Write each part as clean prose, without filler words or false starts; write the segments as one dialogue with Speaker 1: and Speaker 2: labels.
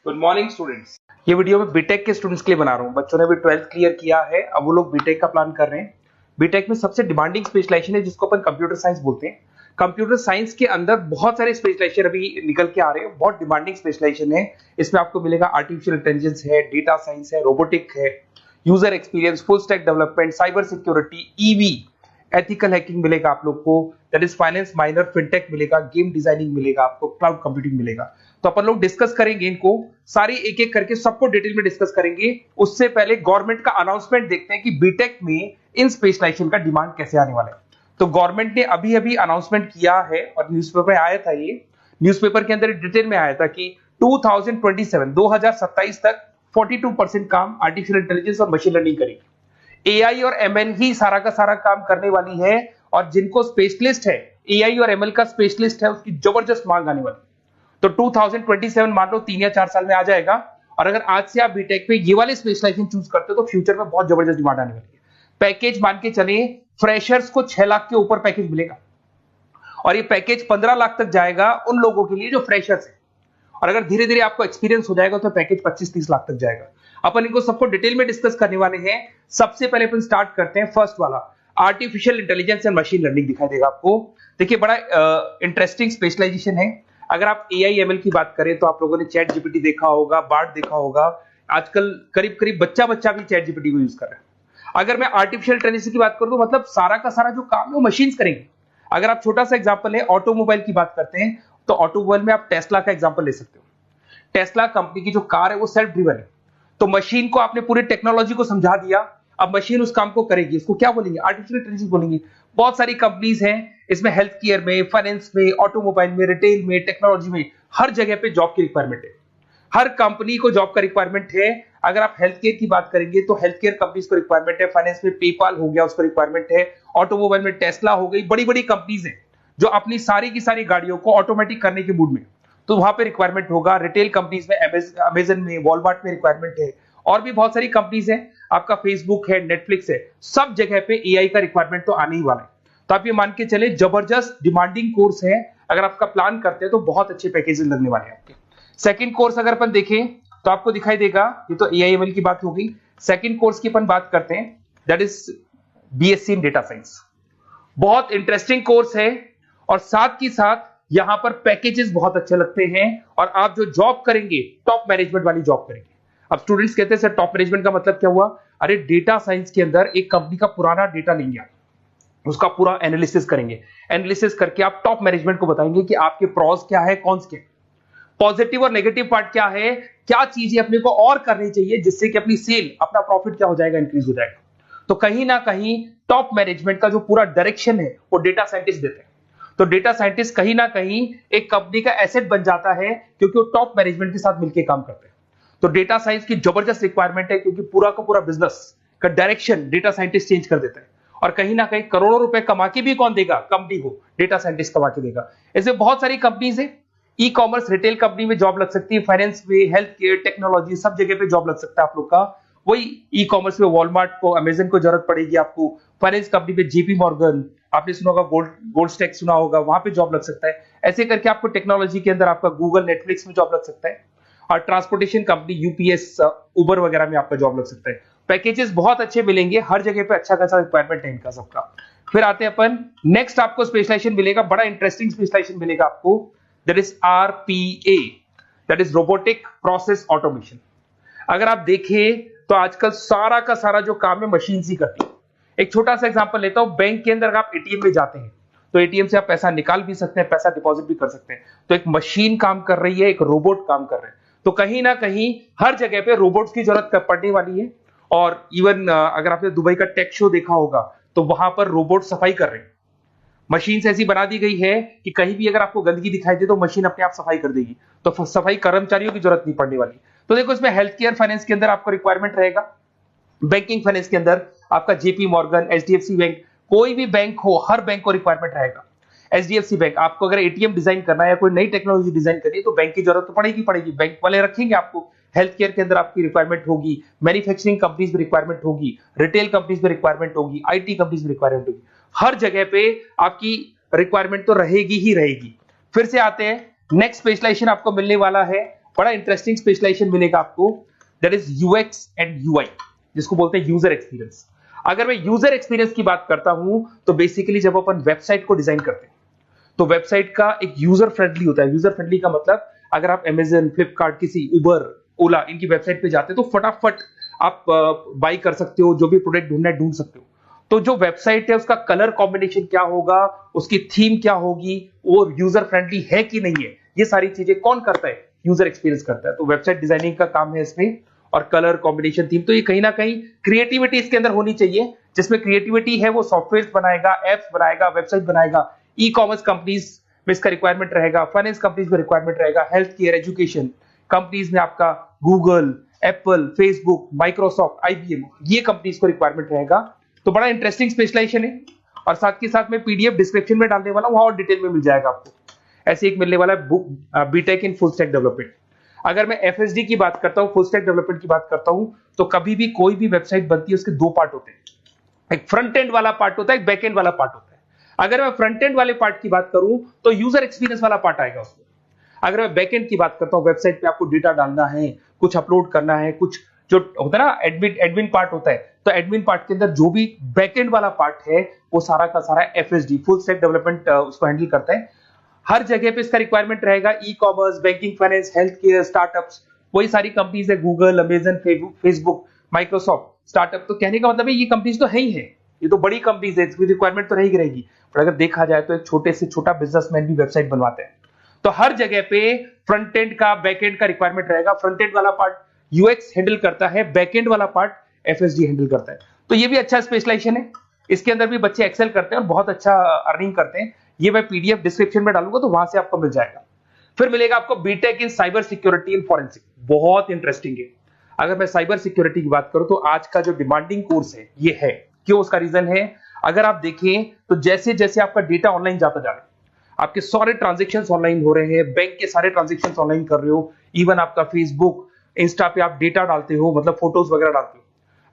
Speaker 1: Good morning students. ये video मैं BTech के स्टूडेंट्स के लिए बना रहा हूँ। बच्चों ने भी 12th क्लियर किया है, अब वो लोग बीटेक का प्लान कर रहे हैं। बीटेक में सबसे डिमांडिंग स्पेशलाइजेशन है जिसको अपन कंप्यूटर साइंस बोलते हैं। कंप्यूटर साइंस के अंदर बहुत सारे स्पेशलाइजेशन अभी निकल के आ रहे हैं, बहुत डिमांडिंग स्पेशलाइजेशन है। इसमें आपको मिलेगा आर्टिफिशियल इंटेलिजेंस है, डेटा साइंस है, रोबोटिक है, user experience, full stack development, cyber security, EV, ethical hacking मिलेगा आप लोग को, that is finance minor, fintech मिलेगा, गेम डिजाइनिंग मिलेगा आपको, क्लाउड कंप्यूटिंग मिलेगा। तो अपन लोग डिस्कस करेंगे इनको सारी एक एक करके, सबको डिटेल में डिस्कस करेंगे। उससे पहले गवर्नमेंट का अनाउंसमेंट देखते हैं कि बीटेक में इन स्पेशलाइजेशन का डिमांड कैसे आने वाला है। तो गवर्नमेंट ने अभी अभी अनाउंसमेंट किया है और न्यूज़पेपर में आया था, ये न्यूज़पेपर के अंदर डिटेल में आया था कि 2027 तक 42% काम आर्टिफिशियल इंटेलिजेंस और मशीन लर्निंग करेगी। एआई और एमएल ही सारा का सारा काम करने वाली है, और जिनको स्पेशलिस्ट है, एआई और एमएल का स्पेशलिस्ट है, उसकी जबरदस्त मांग आने वाली। तो 2027 मान लो 3 या 4 साल में आ जाएगा। और अगर आज से आप बीटेक पे ये वाले स्पेशलाइजेशन चूज करते हो तो फ्यूचर में बहुत जबरदस्त डिमांड आने वाली है। पैकेज मान के चले, फ्रेशर्स को 6 लाख के ऊपर पैकेज मिलेगा, और ये पैकेज 15 लाख तक जाएगा उन लोगों के लिए जो फ्रेशर्स है। और अगर धीरे धीरे आपको एक्सपीरियंस हो जाएगा तो पैकेज 25-30 लाख तक जाएगा। अपन इनको सबको डिटेल में डिस्कस करने वाले हैं। सबसे पहले अपन स्टार्ट करते हैं फर्स्ट वाला, artificial intelligence and machine learning दिखाई देगा आपको। देखिए बड़ा इंटरेस्टिंग स्पेशलाइजेशन है। अगर आप एआई एमएल की बात करें तो आप लोगों ने चैट जीपीटी देखा होगा, बार्ड देखा होगा। आजकल करीब करीब बच्चा भी चैट जीपीटी को यूज कर रहा है। अगर मैं आर्टिफिशियल इंटेलिजेंस की बात करूं तो मतलब सारा का सारा जो काम है वो मशीन्स करेंगे। अगर आप छोटा सा एग्जांपल है, ऑटोमोबाइल की बात करते हैं तो ऑटोमोबाइल में आप टेस्ला का एग्जांपल ले सकते हो। टेस्ला कंपनी की जो कार है वो सेल्फ ड्रिवन है। तो मशीन को आपने पूरी टेक्नोलॉजी को समझा दिया, अब मशीन उस काम को करेगी। इसको क्या बोलेंगे? आर्टिफिशियल इंटेलिजेंस बोलेंगे। बहुत सारी कंपनीज हैं इसमें, हेल्थ केयर में, फाइनेंस में, ऑटोमोबाइल में, रिटेल में, टेक्नोलॉजी में, हर जगह पे जॉब की रिक्वायरमेंट है। हर कंपनी को जॉब का रिक्वायरमेंट है। अगर आप हेल्थ केयर की बात करेंगे तो हेल्थ केयर कंपनीज को रिक्वायरमेंट है, फाइनेंस में पेपाल हो गया उसको रिक्वायरमेंट है, ऑटोमोबाइल में टेस्ला हो गई, बड़ी बड़ी कंपनीज हैं जो अपनी सारी की सारी गाड़ियों को ऑटोमेटिक करने के मूड में, तो वहां पे रिक्वायरमेंट होगा। रिटेल कंपनीज में अमेजन में, वॉलमार्ट में रिक्वायरमेंट है, और भी बहुत सारी कंपनीज हैं, आपका फेसबुक है, नेटफ्लिक्स है, सब जगह पे एआई का रिक्वायरमेंट तो आने ही वाला है। तो आप ये मान के चले जबरदस्त डिमांडिंग कोर्स है। अगर आपका प्लान करते हैं तो बहुत अच्छे पैकेजेस लगने वाले हैं आपके। सेकंड कोर्स अगर अपन देखें तो आपको दिखाई देगा, ये तो एआई एमएल की बात हो गई। सेकंड कोर्स की अपन बात करते हैं, that is BSc in data science. बहुत इंटरेस्टिंग कोर्स है, और साथ ही साथ यहां पर पैकेजेस बहुत अच्छे लगते हैं, और आप जो जॉब करेंगे टॉप मैनेजमेंट वाली जॉब करेंगे। अब स्टूडेंट्स कहते हैं सर टॉप मैनेजमेंट का मतलब क्या हुआ? अरे डेटा साइंस के अंदर एक कंपनी का पुराना डेटा लेंगे आप, उसका पूरा एनालिसिस करेंगे, एनालिसिस करके आप टॉप मैनेजमेंट को बताएंगे कि आपके प्रॉस क्या है, कॉन्स क्या है, पॉजिटिव और नेगेटिव पार्ट क्या है, क्या चीजें अपने को और करनी चाहिए जिससे कि अपनी सेल, अपना प्रॉफिट क्या हो जाएगा, इंक्रीज हो जाएगा। तो कहीं ना कहीं टॉप मैनेजमेंट का जो पूरा डायरेक्शन है वो डेटा साइंटिस्ट देते हैं। तो डेटा साइंटिस्ट कहीं ना कहीं एक कंपनी का एसेट बन जाता है, क्योंकि वो टॉप मैनेजमेंट के साथ मिलकर काम करते हैं। तो डेटा साइंस की जबरदस्त रिक्वायरमेंट है, क्योंकि पूरा का पूरा बिजनेस का डायरेक्शन डेटा साइंटिस्ट चेंज कर देता है। और कहीं ना कहीं करोड़ों रुपए कमा के भी कौन देगा? कंपनी को डेटा साइंटिस्ट कमा के देगा। ऐसे बहुत सारी कंपनीज है, ई कॉमर्स, रिटेल कंपनी में जॉब लग सकती है, फाइनेंस में, हेल्थ केयर, टेक्नोलॉजी, सब जगह पे जॉब लग सकता है आप लोग का। वही ई कॉमर्स में वॉलमार्ट को, अमेजन को जरूरत पड़ेगी आपको। फाइनेंस कंपनी में जेपी मॉर्गन, आपने सुना होगा, गोल्ड स्टैक सुना होगा, वहां पे जॉब लग सकता है। ऐसे करके आपको टेक्नोलॉजी के अंदर आपका गूगल, नेटफ्लिक्स में जॉब लग सकता है। और ट्रांसपोर्टेशन कंपनी, यूपीएस, उबर वगैरह में आपका जॉब लग सकता है। पैकेजेस बहुत अच्छे मिलेंगे, हर जगह पे अच्छा खासा रिक्वायरमेंट है इनका सबका। फिर आते हैं अपन नेक्स्ट, आपको स्पेशलाइजेशन मिलेगा, बड़ा इंटरेस्टिंग स्पेशलाइजेशन मिलेगा आपको, that is RPA, that is robotic process automation. अगर आप देखें तो आजकल सारा का सारा जो काम है मशीन ही करती है। एक छोटा सा एग्जांपल लेता हूं, बैंक के अंदर आप एटीएम में जाते हैं तो एटीएम से आप पैसा निकाल भी सकते हैं, पैसा डिपॉजिट भी कर सकते हैं। तो एक मशीन काम कर रही है, एक रोबोट काम कर रहे हैं। तो कहीं ना कहीं हर जगह पे रोबोट्स की जरूरत पड़ने वाली है। और इवन अगर आपने दुबई का टेक शो देखा होगा तो वहां पर रोबोट सफाई कर रहे हैं। मशीन ऐसी बना दी गई है कि कहीं भी अगर आपको गंदगी दिखाई दे तो मशीन अपने आप सफाई कर देगी, तो सफाई कर्मचारियों की जरूरत नहीं पड़ने वाली। तो देखो इसमें हेल्थ केयर, फाइनेंस के अंदर आपको रिक्वायरमेंट रहेगा, बैंकिंग फाइनेंस के अंदर आपका जेपी मॉर्गन, एचडीएफसी बैंक, कोई भी बैंक हो, हर बैंक को रिक्वायरमेंट रहेगा। एचडीएफसी बैंक, आपको अगर एटीएम डिजाइन करना है या कोई नई टेक्नोलॉजी डिजाइन करनी है तो बैंक की जरूरत तो पड़ेगी, बैंक वाले रखेंगे आपको। हेल्थ केयर के अंदर आपकी रिक्वायरमेंट होगी, मैन्युफैक्चरिंग कंपनीज में रिक्वायरमेंट होगी, रिटेल कंपनीज में रिक्वायरमेंट होगी, आईटी कंपनीज में रिक्वायरमेंट होगी। हर जगह पे आपकी रिक्वायरमेंट तो रहेगी ही रहेगी। फिर से आते हैं, नेक्स्ट स्पेशलाइजेशन आपको मिलने वाला है बड़ा इंटरेस्टिंग स्पेशलाइजेशन मिलेगा आपको, that is UX and UI, जिसको बोलते हैं यूजर एक्सपीरियंस। अगर मैं यूजर एक्सपीरियंस की बात करता हूं तो बेसिकली जब अपन वेबसाइट को डिजाइन करते हैं तो वेबसाइट का एक यूजर फ्रेंडली होता है। यूजर फ्रेंडली का मतलब अगर आप अमेजन, फ्लिपकार्ट, किसी उबर, ओला इनकी वेबसाइट पे जाते हो तो फटाफट आप बाई कर सकते हो, जो भी प्रोडक्ट ढूंढना है ढूंढ सकते हो। तो जो वेबसाइट है उसका कलर कॉम्बिनेशन क्या होगा, उसकी थीम क्या होगी, वो यूजर फ्रेंडली है कि नहीं है, ये सारी चीजें कौन करता है, यूजर एक्सपीरियंस करता है। तो वेबसाइट डिजाइनिंग का काम है इसमें, और कलर कॉम्बिनेशन, थीम, तो ये कहीं ना कहीं क्रिएटिविटी इसके अंदर होनी चाहिए। जिसमें क्रिएटिविटी है वो सॉफ्टवेयर बनाएगा, एप्स बनाएगा, वेबसाइट बनाएगा। ई कॉमर्स कंपनीज में इसका रिक्वायरमेंट रहेगा, फाइनेंस कंपनीज में रिक्वायरमेंट रहेगा, हेल्थ केयर, एजुकेशन कंपनीज में आपका Google, Apple, Facebook, Microsoft, IBM, ये कंपनीज को रिक्वायरमेंट रहेगा। तो बड़ा इंटरेस्टिंग स्पेशलाइजेशन है, और साथ के साथ में पीडीएफ डिस्क्रिप्शन में डालने वाला हूं, वहां और डिटेल में मिल जाएगा आपको। ऐसे एक मिलने वाला है book, BTech in full stack development. अगर मैं एफएसडी की बात करता हूं, फुल स्टैक डेवलपमेंट की बात करता हूं, तो कभी भी कोई भी वेबसाइट बनती है उसके दो पार्ट होते हैं, एक फ्रंट एंड वाला पार्ट होता है, एक बैक एंड वाला पार्ट होता है। अगर मैं फ्रंट एंड वाले पार्ट की बात करूं तो यूजर एक्सपीरियंस वाला पार्ट आएगा उसमें। अगर मैं बैक एंड की बात करता हूं, वेबसाइट पे आपको डेटा डालना है, कुछ अपलोड करना है, कुछ जो होता है ना एडमिन पार्ट होता है, तो एडमिन पार्ट के अंदर जो भी बैक एंड वाला पार्ट है वो सारा का सारा एफएसडी, फुल स्टैक डेवलपमेंट, उसको हैंडल करता है। हर जगह पे इसका रिक्वायरमेंट रहेगा। E commerce, banking, finance, health care, startups, वही सारी कंपनीज है, Google, Amazon, Facebook, Microsoft, startup. तो कहने का मतलब है ये कंपनीज तो है ही है, ये तो बड़ी कंपनीज है, इसकी रिक्वायरमेंट तो रहेगी। पर अगर देखा जाए तो एक छोटे से छोटा बिजनेसमैन भी वेबसाइट बनवाते हैं। तो हर जगह पे फ्रंट एंड का, बैक एंड का रिक्वायरमेंट रहेगा। फ्रंट एंड वाला पार्ट यूएक्स हैंडल करता है, बैक एंड वाला पार्ट एफएसडी हैंडल करता है। तो ये भी अच्छा स्पेशलाइजेशन है, इसके अंदर भी बच्चे एक्सेल करते हैं और बहुत अच्छा अर्निंग करते हैं। ये मैं पीडीएफ डिस्क्रिप्शन में डालूंगा तो वहां से आपको मिल जाएगा। फिर मिलेगा आपको BTech in cyber security and forensic, बहुत इंटरेस्टिंग है। अगर मैं साइबर सिक्योरिटी की बात करूं तो आज का जो डिमांडिंग कोर्स है ये है। क्यों? उसका रीजन है, अगर आप देखें तो जैसे जैसे आपका डेटा ऑनलाइन जाता जा रहा है, आपके सारे ट्रांजेक्शन्स ऑनलाइन हो रहे हैं, बैंक के सारे ट्रांजेक्शन्स ऑनलाइन कर रहे हो, इवन आपका फेसबुक, इंस्टा पे आप डेटा डालते हो, मतलब फोटोज वगैरह डालते हो।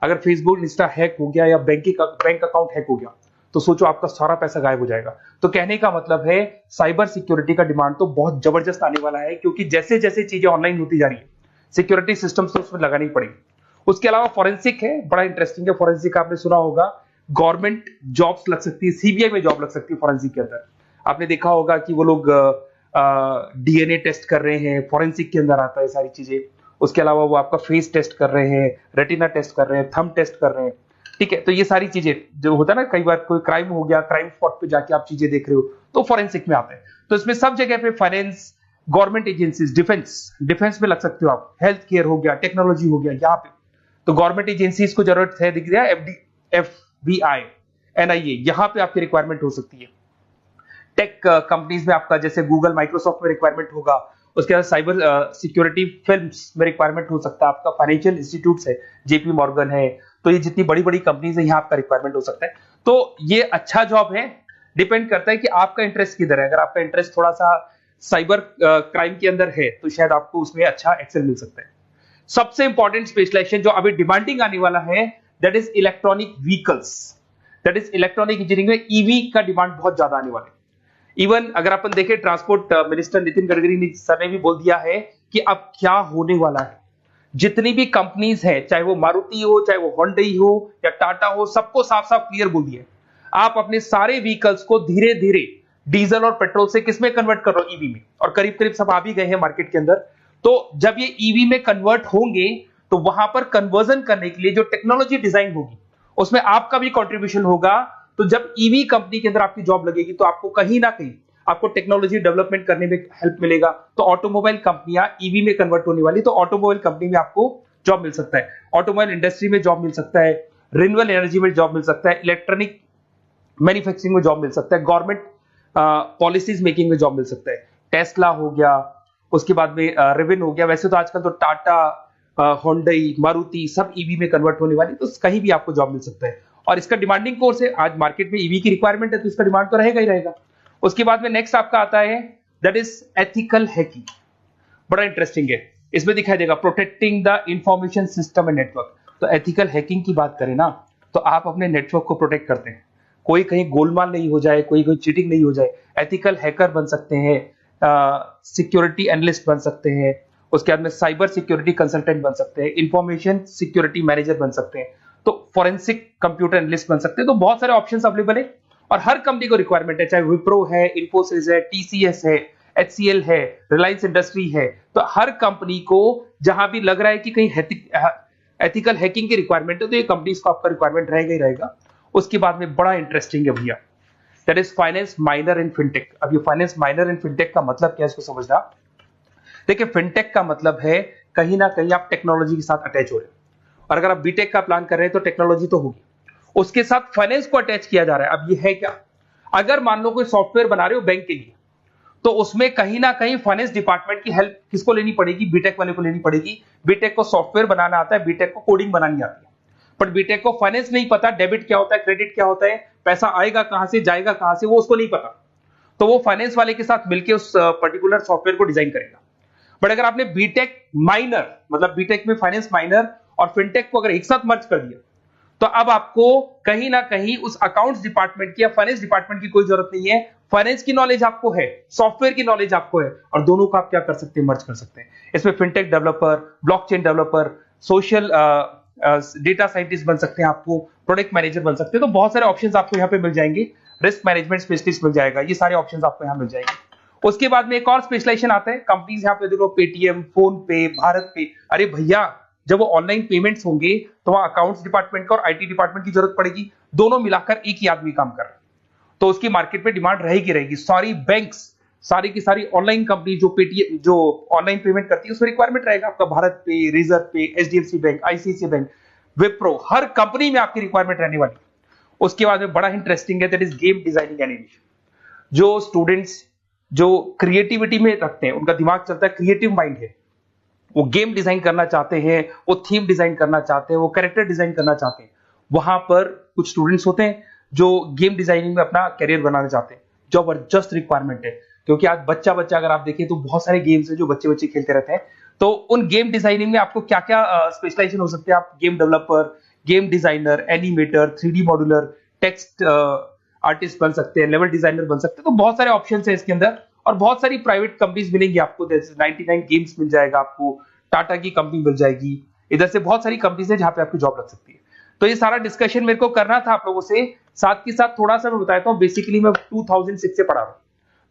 Speaker 1: अगर फेसबुक, इंस्टा हैक हो गया या बैंक अकाउंट हैक हो गया तो सोचो आपका सारा पैसा गायब हो जाएगा। तो कहने का मतलब है साइबर सिक्योरिटी का डिमांड तो बहुत जबरदस्त आने वाला है, क्योंकि जैसे जैसे चीजें ऑनलाइन होती जा रही है सिक्योरिटी सिस्टम्स तो उसमें लगानी पड़ेगी। उसके अलावा फॉरेंसिक है, बड़ा इंटरेस्टिंग है। फॉरेंसिक आपने सुना होगा, गवर्नमेंट जॉब्स लग सकती है, सीबीआई में जॉब लग सकती है फॉरेंसिक के अंदर। आपने देखा होगा कि वो लोग डीएनए टेस्ट कर रहे हैं, फॉरेंसिक के अंदर आता है सारी चीजें। उसके अलावा वो आपका फेस टेस्ट कर रहे हैं, रेटिना टेस्ट कर रहे हैं, थंब टेस्ट कर रहे हैं, ठीक है। तो ये सारी चीजें जो होता है ना, कई बार कोई क्राइम हो गया, क्राइम स्पॉट पे जाके आप चीजें देख रहे हो तो फॉरेंसिक में आता है। तो इसमें सब जगह पे फाइनेंस, गवर्नमेंट एजेंसीज, डिफेंस में लग सकते हो आप, हेल्थ केयर हो गया, टेक्नोलॉजी हो गया, यहाँ पे तो गवर्नमेंट एजेंसीज को जरूरत है, दिख गया एफबीआई, एनआईए, यहाँ पे आपकी रिक्वायरमेंट हो सकती है। टेक कंपनीज में आपका जैसे गूगल, माइक्रोसॉफ्ट में रिक्वायरमेंट होगा। उसके बाद साइबर सिक्योरिटी फिल्म्स में रिक्वायरमेंट हो सकता है आपका, फाइनेंशियल इंस्टीट्यूट्स है, जेपी मॉर्गन है, तो ये जितनी बड़ी बड़ी कंपनीज है यहाँ आपका रिक्वायरमेंट हो सकता है। तो ये अच्छा जॉब है, डिपेंड करता है कि आपका इंटरेस्ट किधर है। अगर आपका इंटरेस्ट थोड़ा सा साइबर क्राइम के अंदर है तो शायद आपको उसमें अच्छा एक्सेल मिल सकता है। सबसे इंपॉर्टेंट स्पेशलाइजेशन जो अभी डिमांडिंग आने वाला है, that is electronic vehicles, that is electronic engineering में ईवी का डिमांड बहुत ज्यादा आने वाला है। इवन अगर अपन देखें, transport minister Nitin Gadkari sir ने भी बोल दिया है कि अब क्या होने वाला है, जितनी भी कंपनीज है, चाहे वो मारुति हो, चाहे वो होंडई हो या टाटा हो, सबको साफ साफ क्लियर बोल दिया, आप अपने सारे व्हीकल्स को धीरे धीरे डीजल और पेट्रोल से किसमें कन्वर्ट कर रहे हो, ईवी में। और करीब करीब सब आ भी गए हैं मार्केट के अंदर। तो जब ये ईवी में कन्वर्ट होंगे तो वहां पर कन्वर्जन करने के लिए जो टेक्नोलॉजी डिजाइन होगी उसमें आपका भी कंट्रीब्यूशन होगा। तो जब ईवी कंपनी के अंदर आपकी जॉब लगेगी तो आपको कहीं ना कहीं आपको टेक्नोलॉजी डेवलपमेंट करने में हेल्प मिलेगा। तो ऑटोमोबाइल कंपनियां ईवी में कन्वर्ट होने वाली, तो ऑटोमोबाइल कंपनी में आपको जॉब मिल सकता है, ऑटोमोबाइल इंडस्ट्री में जॉब मिल सकता है, रिन्यूएबल एनर्जी में जॉब मिल सकता है, इलेक्ट्रॉनिक मैन्युफैक्चरिंग में जॉब मिल सकता है, गवर्नमेंट पॉलिसीज मेकिंग में जॉब मिल सकता है। टेस्ला हो गया, उसके बाद में रिविन हो गया। वैसे तो आजकल तो टाटा, होंडई, मारुति सब ईवी में कन्वर्ट होने वाली, तो कहीं भी आपको जॉब मिल सकता है। और इसका डिमांडिंग कोर्स है, आज मार्केट में ईवी की रिक्वायरमेंट है तो इसका डिमांड तो रहेगा ही रहेगा। उसके बाद में नेक्स्ट आपका आता है दैट इज एथिकल हैकिंग, बड़ा इंटरेस्टिंग है। इसमें दिखाई देगा protecting the information system and network. तो एथिकल हैकिंग की बात करें ना, तो आप अपने नेटवर्क को प्रोटेक्ट करते हैं, कोई कहीं गोलमाल नहीं हो जाए, कोई चीटिंग नहीं हो जाए। एथिकल हैकर बन सकते हैं, सिक्योरिटी एनालिस्ट बन सकते हैं, उसके बाद में साइबर सिक्योरिटी कंसल्टेंट बन सकते हैं, इंफॉर्मेशन सिक्योरिटी मैनेजर बन सकते हैं, तो फॉरेंसिक कंप्यूटर एनालिस्ट बन सकते हैं। तो बहुत सारे ऑप्शंस अवेलेबल है और हर कंपनी को रिक्वायरमेंट है, चाहे विप्रो है, इन्फोसिस है, टीसीएस है, एचसीएल है, रिलायंस इंडस्ट्री है। तो हर कंपनी को जहां भी लग रहा है कि कहीं एथिकल हैकिंग की रिक्वायरमेंट है तो ये कंपनीज को आपका रिक्वायरमेंट रहेगा ही रहेगा। उसके बाद में बड़ा इंटरेस्टिंग है भैया, that is finance minor in fintech. अब ये फाइनेंस माइनर इन फिनटेक का मतलब क्या है इसको समझना। देखिए फिनटेक का मतलब है कहीं ना कहीं आप टेक्नोलॉजी के साथ अटैच हो रहे हो, और अगर आप बीटेक का प्लान कर रहे हैं तो टेक्नोलॉजी तो होगी, उसके साथ फाइनेंस को अटैच किया जा रहा है। अब ये है क्या, अगर मान लो कोई सॉफ्टवेयर बना रहे हो बैंक के लिए, तो उसमें कहीं ना कहीं फाइनेंस डिपार्टमेंट की हेल्प किसको लेनी पड़ेगी, बीटेक वाले को लेनी पड़ेगी। बीटेक को सॉफ्टवेयर बनाना आता है, बीटेक को कोडिंग बनानी आती है, बट बीटेक को फाइनेंस नहीं पता, डेबिट क्या होता है, क्रेडिट क्या होता है, पैसा आएगा कहां से जाएगा कहां से, वो उसको नहीं पता। तो वो फाइनेंस वाले के साथ मिलकर उस पर्टिकुलर सॉफ्टवेयर को डिजाइन करेगा। बट अगर आपने बीटेक माइनर, मतलब बीटेक में फाइनेंस माइनर और फिनटेक को अगर एक साथ मर्ज कर दिया, तो अब आपको कहीं ना कहीं उस अकाउंट्स डिपार्टमेंट की या फाइनेंस डिपार्टमेंट की कोई जरूरत नहीं है। फाइनेंस की नॉलेज आपको है, सॉफ्टवेयर की नॉलेज आपको है, और दोनों को आप क्या कर सकते हैं, मर्ज कर सकते हैं। इसमें fintech developer, blockchain developer, social data scientist बन सकते हैं, आपको प्रोडक्ट मैनेजर बन सकते हैं। तो बहुत सारे ऑप्शंस आपको यहाँ पे मिल जाएंगे, रिस्क मैनेजमेंट स्पेशलिस्ट मिल जाएगा, ये सारे ऑप्शंस आपको यहाँ मिल जाएंगे। उसके बाद में एक और स्पेशलाइजेशन आता है, कंपनीज यहाँ पे देखो पेटीएम, फोन पे, भारत पे। अरे भैया जब वो ऑनलाइन पेमेंट्स होंगे तो वहां अकाउंट्स डिपार्टमेंट का और आईटी डिपार्टमेंट की जरूरत पड़ेगी, दोनों मिलाकर एक ही आदमी काम कर रहा है, तो उसकी मार्केट में डिमांड रहेगी रहेगी। सारी बैंक्स, सारी की सारी ऑनलाइन कंपनी जो पेटीएम, जो ऑनलाइन पेमेंट करती है, उसमें रिक्वायरमेंट रहेगा आपका भारत पे, Razorpay, HDFC bank, ICICI bank, Wipro, हर कंपनी में आपकी रिक्वायरमेंट रहने वाली है। उसके बाद में बड़ा इंटरेस्टिंग है, that is game designing animation. जो स्टूडेंट्स जो क्रिएटिविटी में रखते हैं, उनका दिमाग चलता है, क्रिएटिव माइंड है, वो गेम डिजाइन करना चाहते हैं, वो थीम डिजाइन करना चाहते हैं, वो कैरेक्टर डिजाइन करना चाहते हैं, वहां पर कुछ स्टूडेंट्स होते हैं जो गेम डिजाइनिंग में अपना करियर बनाना चाहते हैं। जबरदस्त रिक्वायरमेंट है, क्योंकि आज बच्चा बच्चा अगर आप देखें तो बहुत सारे गेम्स हैं जो बच्चे बच्चे खेलते रहते हैं। तो उन गेम डिजाइनिंग में आपको क्या क्या स्पेशलाइजेशन हो सकते हैं, आप game developer, game designer, animator, 3D modular, text artist बन सकते हैं, लेवल डिजाइनर बन सकते हैं। तो बहुत सारे ऑप्शंस हैं इसके अंदर, और बहुत सारी प्राइवेट कंपनीज मिलेंगी आपको, जैसे 99 गेम्स मिल जाएगा आपको, टाटा की कंपनी मिल जाएगी, इधर से बहुत सारी कंपनीज है जहां पे आपकी जॉब लग सकती है। तो ये सारा डिस्कशन मेरे को करना था आप लोगों से, साथ के साथ थोड़ा सा मैं बताता हूँ। बेसिकली मैं 2006 से पढ़ा रहा हूँ,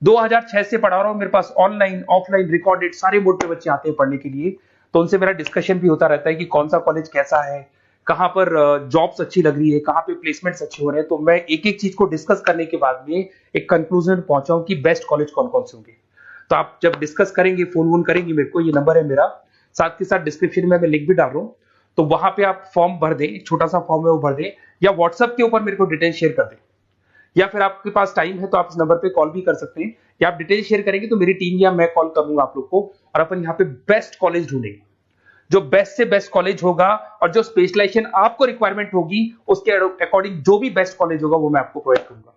Speaker 1: 2006 से पढ़ा रहा हूँ। मेरे पास ऑनलाइन ऑफलाइन रिकॉर्डेड सारे बोर्ड के बच्चे आते हैं पढ़ने के लिए, तो उनसे मेरा डिस्कशन भी होता रहता है कि कौन सा कॉलेज कैसा है, कहां पर जॉब्स अच्छी लग रही है, कहां पे प्लेसमेंट्स अच्छे हो रहे हैं। तो मैं एक एक चीज को डिस्कस करने के बाद में एक कंक्लूजन पहुंचा हूं कि बेस्ट कॉलेज कौन कौन से होंगे। तो आप जब डिस्कस करेंगे, फोन वोन करेंगे मेरे को, ये नंबर है मेरा, साथ के साथ डिस्क्रिप्शन में मैं लिंक भी डाल रहा हूँ, तो वहां पे आप फॉर्म भर दें, छोटा सा फॉर्म है वो भर दें, या व्हाट्सएप के ऊपर मेरे को डिटेल शेयर कर दें, या फिर आपके पास टाइम है तो आप इस नंबर पे कॉल भी कर सकते हैं, या आप डिटेल शेयर करेंगे तो मेरी टीम या मैं कॉल करूंगा आप लोग को, और अपन यहाँ पे बेस्ट कॉलेज ढूंढेंगे, जो बेस्ट से बेस्ट कॉलेज होगा, और जो स्पेशलाइजेशन आपको रिक्वायरमेंट होगी उसके अकॉर्डिंग जो भी बेस्ट कॉलेज होगा वो मैं आपको प्रोवाइड करूंगा।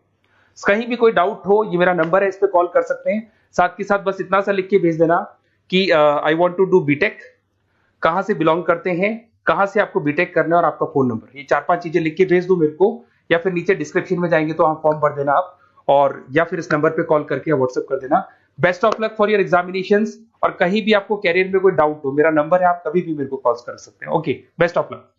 Speaker 1: कहीं भी कोई डाउट हो, ये मेरा नंबर है, इस पे कॉल कर सकते हैं। साथ के साथ बस इतना सा लिख के भेज देना कि I want to do BTech, कहां से बिलोंग करते हैं, कहां से आपको बीटेक करना है, और आपका फोन नंबर, ये 4-5 चीजें लिख के भेज दो मेरे को, या फिर नीचे डिस्क्रिप्शन में जाएंगे तो आप फॉर्म भर देना आप, और या फिर इस नंबर पे कॉल करके या व्हाट्सएप कर देना। Best of luck for your examinations, और कहीं भी आपको कैरियर में कोई डाउट हो, मेरा नंबर है, आप कभी भी मेरे को कॉल कर सकते हैं। Okay, best of luck.